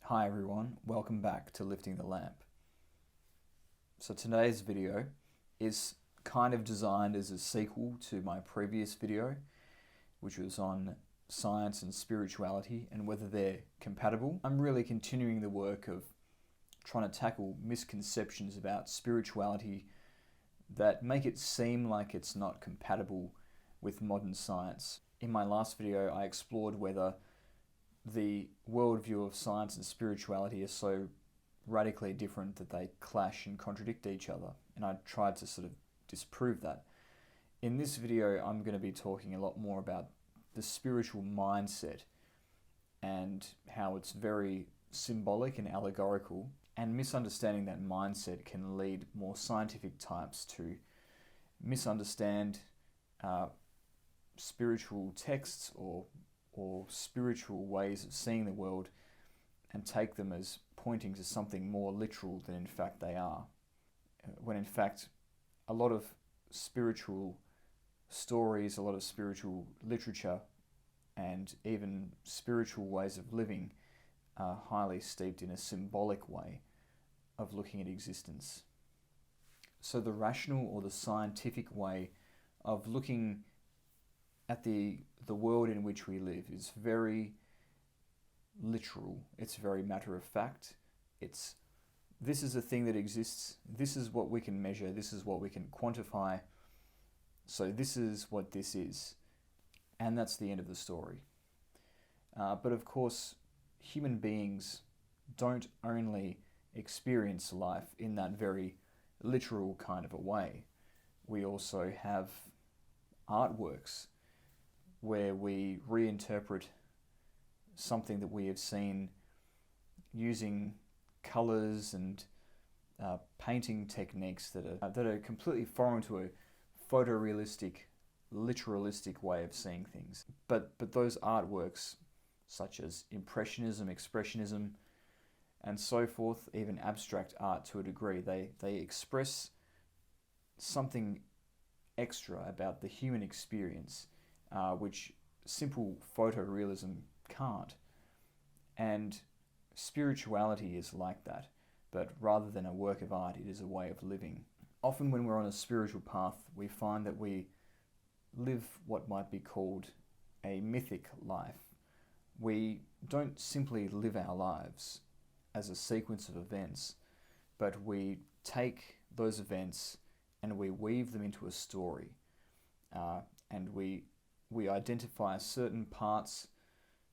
Hi everyone, welcome back to Lifting the Lamp. So today's video is kind of designed as a sequel to my previous video, which was on science and spirituality and whether they're compatible. I'm really continuing the work of trying to tackle misconceptions about spirituality that make it seem like it's not compatible with modern science. In my last video, I explored whether the worldview of science and spirituality is so radically different that they clash and contradict each other, and I tried to sort of disprove that. In this video, I'm going to be talking a lot more about the spiritual mindset and how it's very symbolic and allegorical, and misunderstanding that mindset can lead more scientific types to misunderstand spiritual texts or spiritual ways of seeing the world and take them as pointing to something more literal than in fact they are. When in fact a lot of spiritual stories, a lot of spiritual literature and even spiritual ways of living are highly steeped in a symbolic way of looking at existence. So the rational or the scientific way of looking at the world in which we live is very literal. It's very matter of fact. This is a thing that exists. This is what we can measure. This is what we can quantify. So this is what this is. And that's the end of the story. But of course, human beings don't only experience life in that very literal kind of a way. We also have artworks where we reinterpret something that we have seen using colors and painting techniques that are completely foreign to a photorealistic, literalistic way of seeing things. But those artworks, such as Impressionism, Expressionism, and so forth, even abstract art to a degree, they express something extra about the human experience, which simple photorealism can't. And spirituality is like that, but rather than a work of art, it is a way of living. Often when we're on a spiritual path, we find that we live what might be called a mythic life. We don't simply live our lives as a sequence of events, but we take those events and we weave them into a story, and we identify certain parts,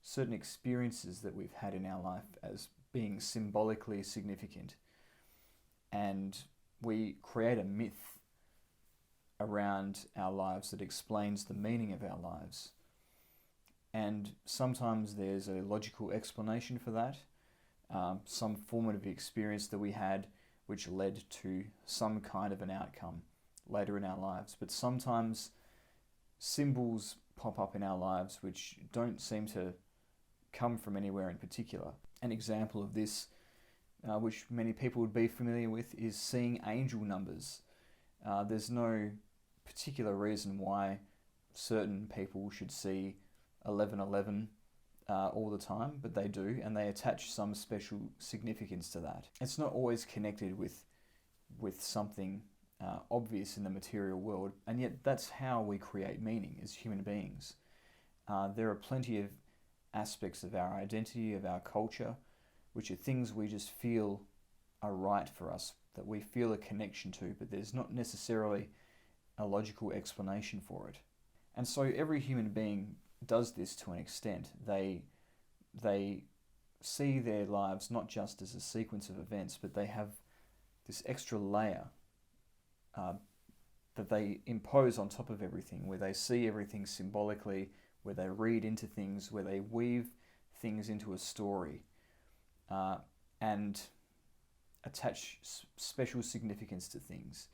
certain experiences that we've had in our life as being symbolically significant, and we create a myth around our lives that explains the meaning of our lives. And sometimes there's a logical explanation for that, some formative experience that we had which led to some kind of an outcome later in our lives. But sometimes symbols pop up in our lives which don't seem to come from anywhere in particular. An example of this, which many people would be familiar with, is seeing angel numbers. There's no particular reason why certain people should see 1111 all the time, but they do, and they attach some special significance to that. It's not always connected with something obvious in the material world, and yet that's how we create meaning as human beings. There are plenty of aspects of our identity, of our culture, which are things we just feel are right for us, that we feel a connection to, but there's not necessarily a logical explanation for it. And so every human being does this to an extent. They see their lives not just as a sequence of events, but they have this extra layer that they impose on top of everything, where they see everything symbolically, where they read into things, where they weave things into a story, and attach special significance to things.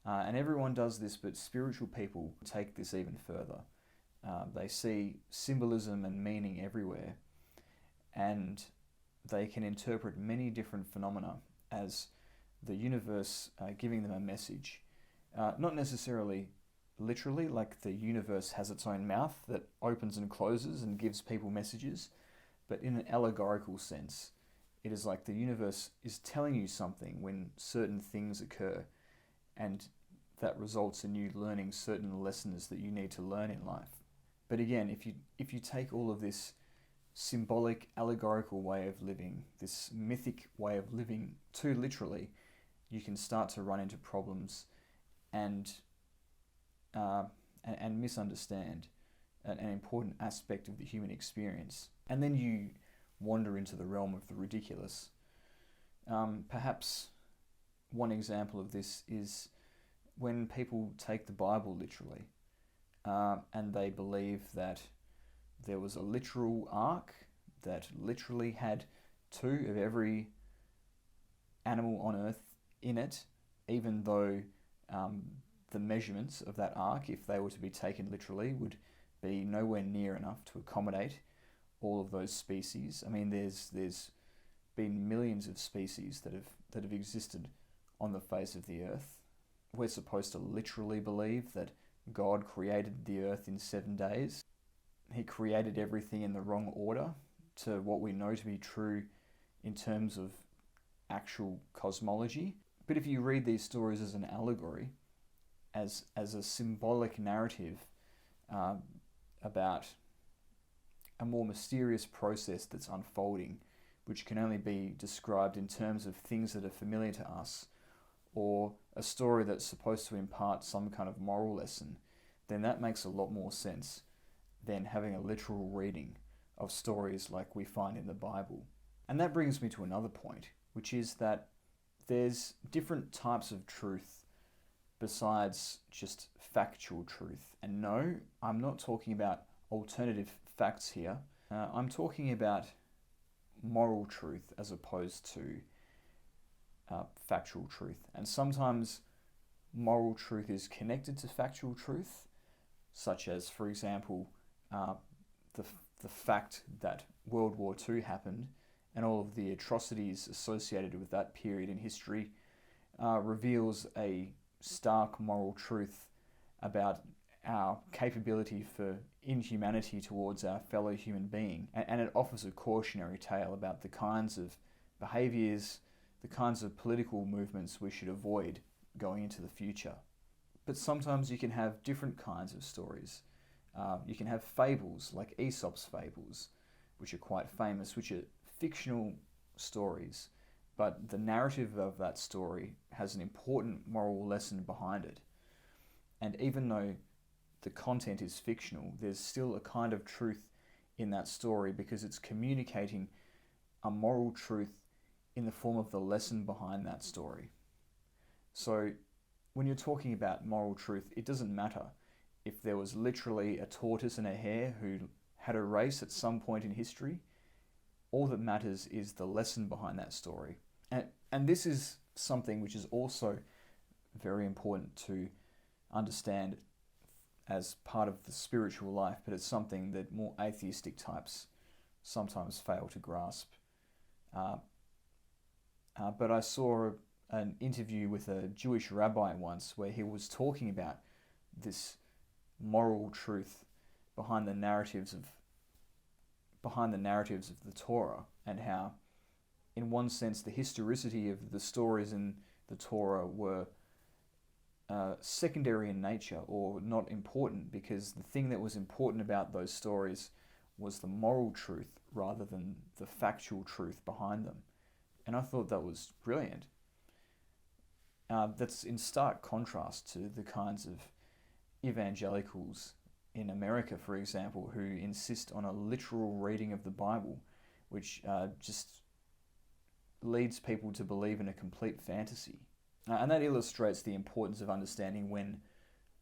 And everyone does this, but spiritual people take this even further. They see symbolism and meaning everywhere, and they can interpret many different phenomena as the universe giving them a message. Not necessarily literally, like the universe has its own mouth that opens and closes and gives people messages, but in an allegorical sense, It is like the universe is telling you something when certain things occur, and that results in you learning certain lessons that you need to learn in life. But again, if you take all of this symbolic, allegorical way of living, this mythic way of living too literally, you can start to run into problems and misunderstand an important aspect of the human experience. And then you wander into the realm of the ridiculous. Perhaps one example of this is when people take the Bible literally, and they believe that there was a literal ark that literally had 2 of every animal on earth in it, even though the measurements of that ark, if they were to be taken literally, would be nowhere near enough to accommodate all of those species. I mean, there's been millions of species that have existed on the face of the earth. We're supposed to literally believe that God created the earth in 7 days. He created everything in the wrong order to what we know to be true in terms of actual cosmology. But if you read these stories as an allegory, as a symbolic narrative about a more mysterious process that's unfolding, which can only be described in terms of things that are familiar to us, or a story that's supposed to impart some kind of moral lesson, then that makes a lot more sense than having a literal reading of stories like we find in the Bible. And that brings me to another point, which is that there's different types of truth besides just factual truth. And no, I'm not talking about alternative facts here. I'm talking about moral truth as opposed to factual truth. And sometimes moral truth is connected to factual truth, such as, for example, the fact that World War II happened and all of the atrocities associated with that period in history reveals a stark moral truth about our capability for inhumanity towards our fellow human being. And it offers a cautionary tale about the kinds of behaviours, the kinds of political movements we should avoid going into the future. But sometimes you can have different kinds of stories. You can have fables, like Aesop's fables, which are quite famous, which are fictional stories, but the narrative of that story has an important moral lesson behind it. And even though the content is fictional, there's still a kind of truth in that story because it's communicating a moral truth in the form of the lesson behind that story. So when you're talking about moral truth, it doesn't matter if there was literally a tortoise and a hare who had a race at some point in history. All that matters is the lesson behind that story. And this is something which is also very important to understand as part of the spiritual life, but it's something that more atheistic types sometimes fail to grasp. But I saw an interview with a Jewish rabbi once where he was talking about this moral truth behind the narratives of the Torah, and how, in one sense, the historicity of the stories in the Torah were secondary in nature or not important, because the thing that was important about those stories was the moral truth rather than the factual truth behind them. And I thought that was brilliant. That's in stark contrast to the kinds of evangelicals in America, for example, who insist on a literal reading of the Bible, which just leads people to believe in a complete fantasy. And that illustrates the importance of understanding when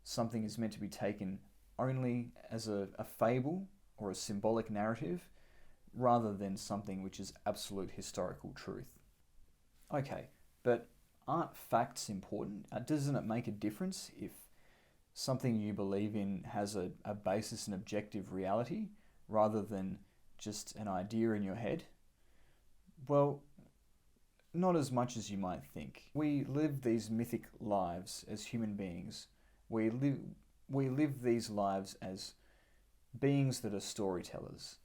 something is meant to be taken only as a fable or a symbolic narrative, rather than something which is absolute historical truth. Okay, but aren't facts important? Doesn't it make a difference if something you believe in has a basis in objective reality rather than just an idea in your head? Well, not as much as you might think. We live these mythic lives as human beings. We live these lives as beings that are storytellers.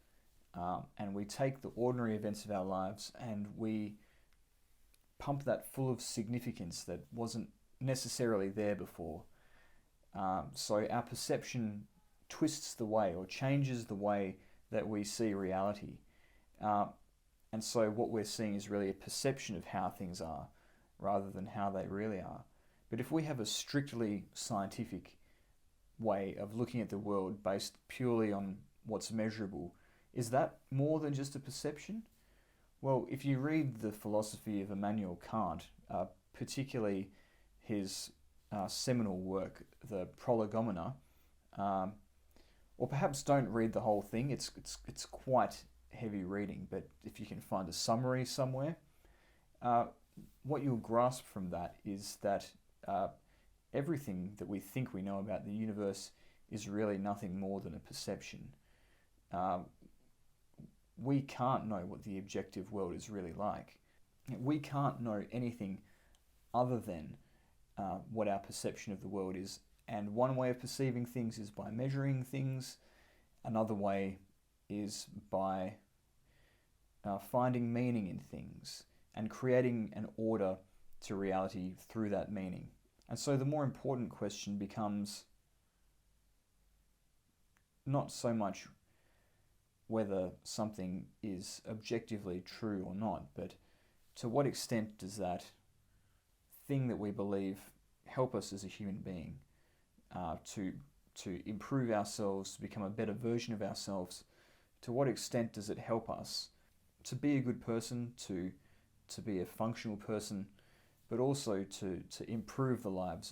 and we take the ordinary events of our lives and we pump that full of significance that wasn't necessarily there before. So our perception twists the way or changes the way that we see reality. And so what we're seeing is really a perception of how things are rather than how they really are. But if we have a strictly scientific way of looking at the world based purely on what's measurable, is that more than just a perception? Well, if you read the philosophy of Immanuel Kant, particularly his seminal work, the Prolegomena, or perhaps don't read the whole thing, it's quite heavy reading, but if you can find a summary somewhere, what you'll grasp from that is that everything that we think we know about the universe is really nothing more than a perception. We can't know what the objective world is really like. We can't know anything other than what our perception of the world is. And one way of perceiving things is by measuring things. Another way is by finding meaning in things and creating an order to reality through that meaning. And so the more important question becomes not so much whether something is objectively true or not, but to what extent does that thing that we believe help us as a human being to improve ourselves, to become a better version of ourselves? To what extent does it help us to be a good person, to be a functional person, but also to improve the lives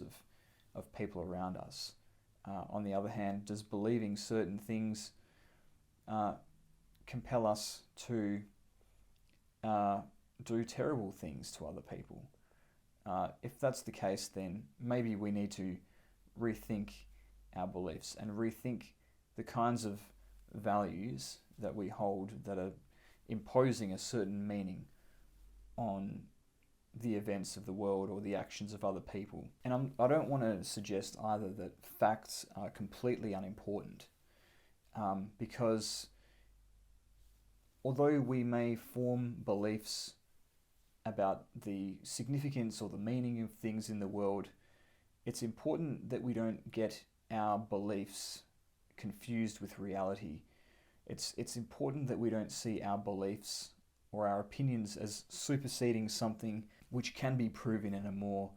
of people around us? On the other hand, does believing certain things compel us to do terrible things to other people? If that's the case, then maybe we need to rethink our beliefs and rethink the kinds of values that we hold that are imposing a certain meaning on the events of the world or the actions of other people. And I don't want to suggest either that facts are completely unimportant, because although we may form beliefs about the significance or the meaning of things in the world, it's important that we don't get our beliefs confused with reality. It's important that we don't see our beliefs or our opinions as superseding something which can be proven in a more,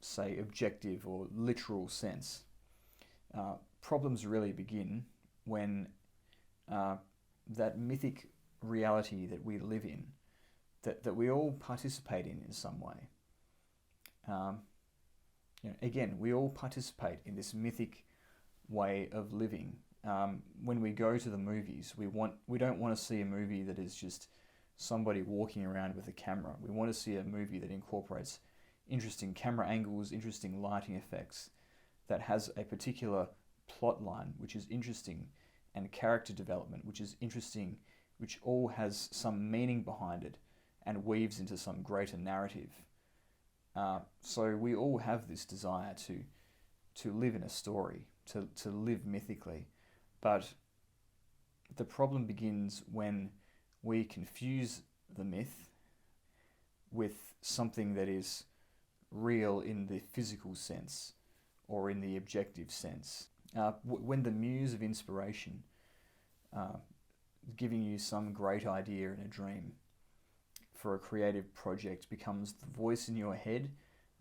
say, objective or literal sense. Problems really begin when that mythic reality that we live in, that we all participate in some way. Again, we all participate in this mythic way of living. When we go to the movies, we don't want to see a movie that is just somebody walking around with a camera. We want to see a movie that incorporates interesting camera angles, interesting lighting effects, that has a particular plot line which is interesting, and character development which is interesting, which all has some meaning behind it and weaves into some greater narrative. So we all have this desire to live in a story, to live mythically. But the problem begins when we confuse the myth with something that is real in the physical sense or in the objective sense. When the muse of inspiration, giving you some great idea in a dream for a creative project, becomes the voice in your head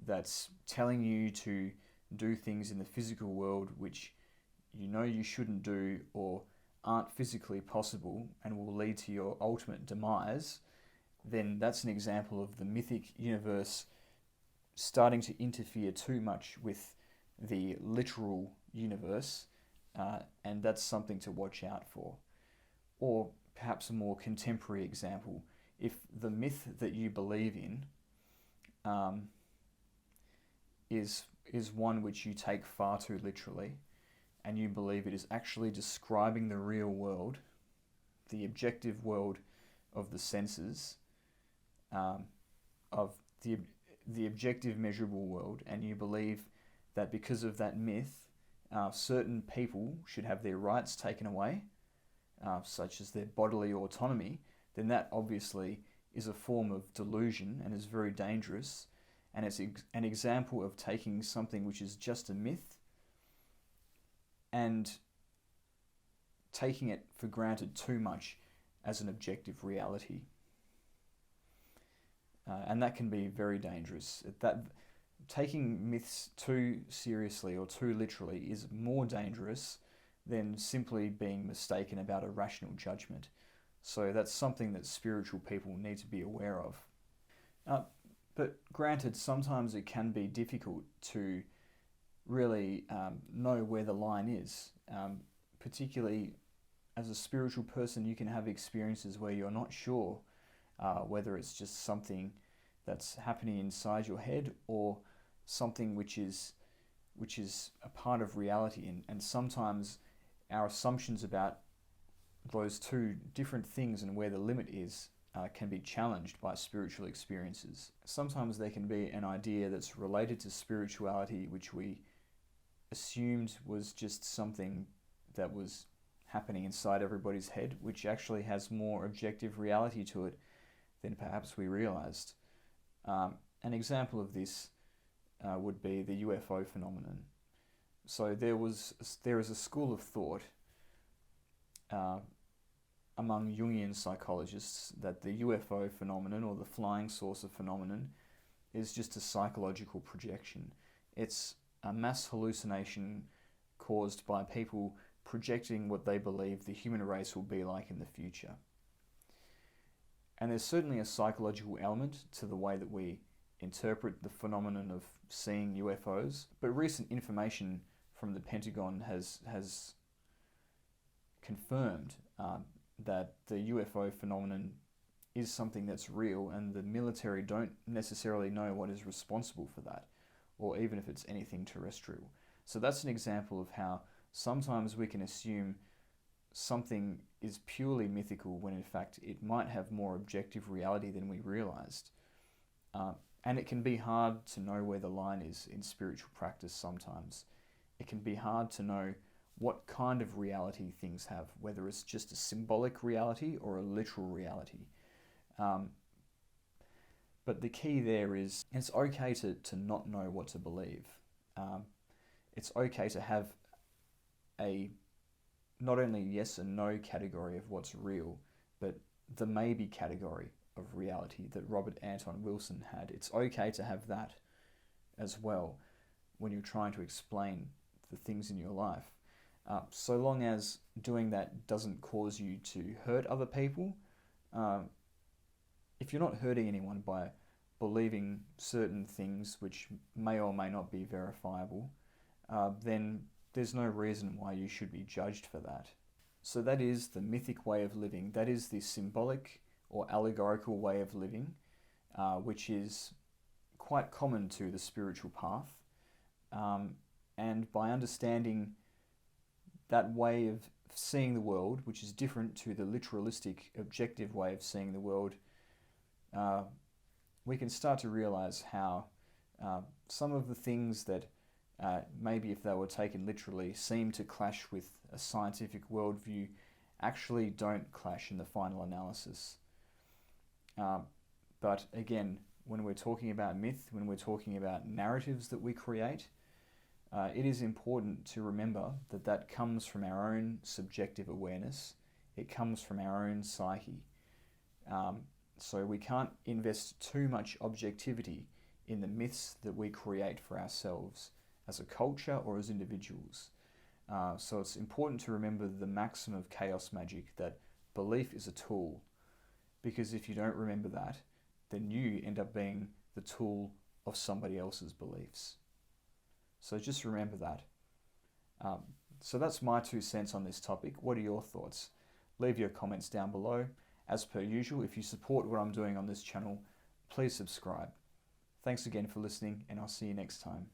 that's telling you to do things in the physical world which you know you shouldn't do or aren't physically possible and will lead to your ultimate demise, then that's an example of the mythic universe starting to interfere too much with the literal universe, and that's something to watch out for. Or perhaps a more contemporary example, if the myth that you believe in is one which you take far too literally, and you believe it is actually describing the real world, the objective world of the senses, of the objective measurable world, and you believe that because of that myth, certain people should have their rights taken away, such as their bodily autonomy, then that obviously is a form of delusion and is very dangerous. And it's an example of taking something which is just a myth and taking it for granted too much as an objective reality. And that can be very dangerous. Taking myths too seriously or too literally is more dangerous than simply being mistaken about a rational judgment. So that's something that spiritual people need to be aware of. But granted, sometimes it can be difficult to really know where the line is. Particularly as a spiritual person, you can have experiences where you're not sure whether it's just something that's happening inside your head or something which is a part of reality. And sometimes our assumptions about those two different things and where the limit is can be challenged by spiritual experiences. Sometimes there can be an idea that's related to spirituality which we assumed was just something that was happening inside everybody's head, which actually has more objective reality to it than perhaps we realized. An example of this would be the UFO phenomenon. So there is a school of thought among Jungian psychologists that the UFO phenomenon, or the flying saucer phenomenon, is just a psychological projection. It's a mass hallucination caused by people projecting what they believe the human race will be like in the future. And there's certainly a psychological element to the way that we interpret the phenomenon of seeing UFOs, but recent information from the Pentagon has confirmed that the UFO phenomenon is something that's real, and the military don't necessarily know what is responsible for that, or even if it's anything terrestrial. So that's an example of how sometimes we can assume something is purely mythical when in fact it might have more objective reality than we realized. And it can be hard to know where the line is in spiritual practice sometimes. It can be hard to know what kind of reality things have, whether it's just a symbolic reality or a literal reality. But the key there is it's okay to not know what to believe. It's okay to have a not only yes and no category of what's real, but the maybe category of reality that Robert Anton Wilson had. It's okay to have that as well when you're trying to explain the things in your life. So long as doing that doesn't cause you to hurt other people. If you're not hurting anyone by believing certain things which may or may not be verifiable, then there's no reason why you should be judged for that. So that is the mythic way of living. That is the symbolic or allegorical way of living, which is quite common to the spiritual path. And by understanding that way of seeing the world, which is different to the literalistic, objective way of seeing the world, we can start to realize how some of the things that maybe if they were taken literally seem to clash with a scientific worldview actually don't clash in the final analysis. But again, when we're talking about myth, when we're talking about narratives that we create, it is important to remember that that comes from our own subjective awareness. It comes from our own psyche. So we can't invest too much objectivity in the myths that we create for ourselves as a culture or as individuals. So it's important to remember the maxim of chaos magic, that belief is a tool, because if you don't remember that, then you end up being the tool of somebody else's beliefs. So just remember that. So that's my 2 cents on this topic. What are your thoughts? Leave your comments down below. As per usual, if you support what I'm doing on this channel, please subscribe. Thanks again for listening, and I'll see you next time.